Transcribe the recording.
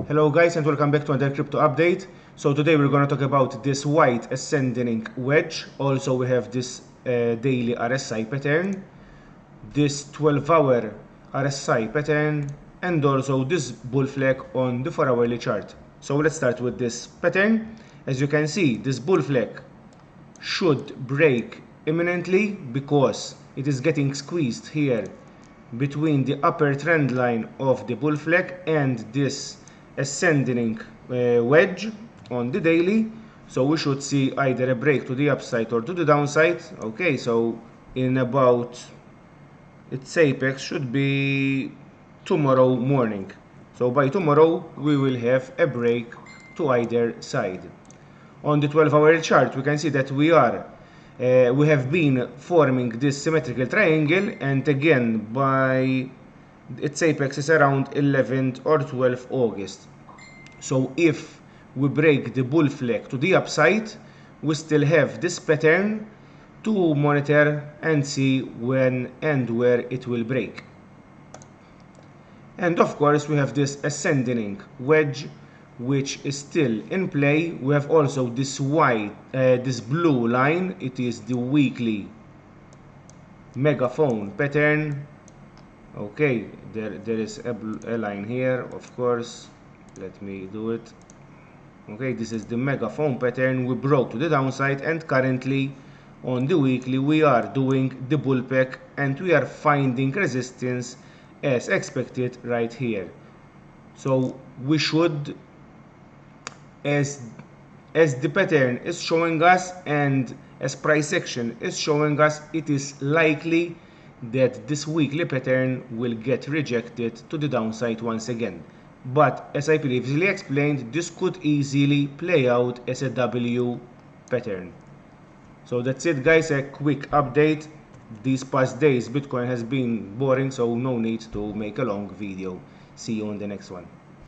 Hello guys and welcome back to another crypto update. So today we're going to talk about this white ascending wedge. Also we have this daily RSI pattern, this 12-hour RSI pattern, and also this bull flag on the 4-hourly chart. So let's start with this pattern. As you can see, this bull flag should break imminently because it is getting squeezed here between the upper trend line of the bull flag and this ascending wedge on the daily. So we should see either a break to the upside or to the downside. Okay, so in about its apex should be tomorrow morning. So by tomorrow we will have a break to either side. On the 12-hour chart we can see that we have been forming this symmetrical triangle, and again by its apex is around 11th or 12th August. So if we break the bull flag to the upside, we still have this pattern to monitor and see when and where it will break. And of course we have this ascending wedge which is still in play. We have also this this blue line. It is the weekly megaphone pattern. Okay, there is a line here, of course. Let me do it. Okay, this is the megaphone pattern. We broke to the downside, and currently on the weekly we are doing the bull peg and we are finding resistance as expected right here. So we should, as the pattern is showing us and as price action is showing us, it is likely that this weekly pattern will get rejected to the downside once again. But as I previously explained, this could easily play out as a W pattern. So that's it guys, a quick update. These past days Bitcoin has been boring, so no need to make a long video. See you on the next one.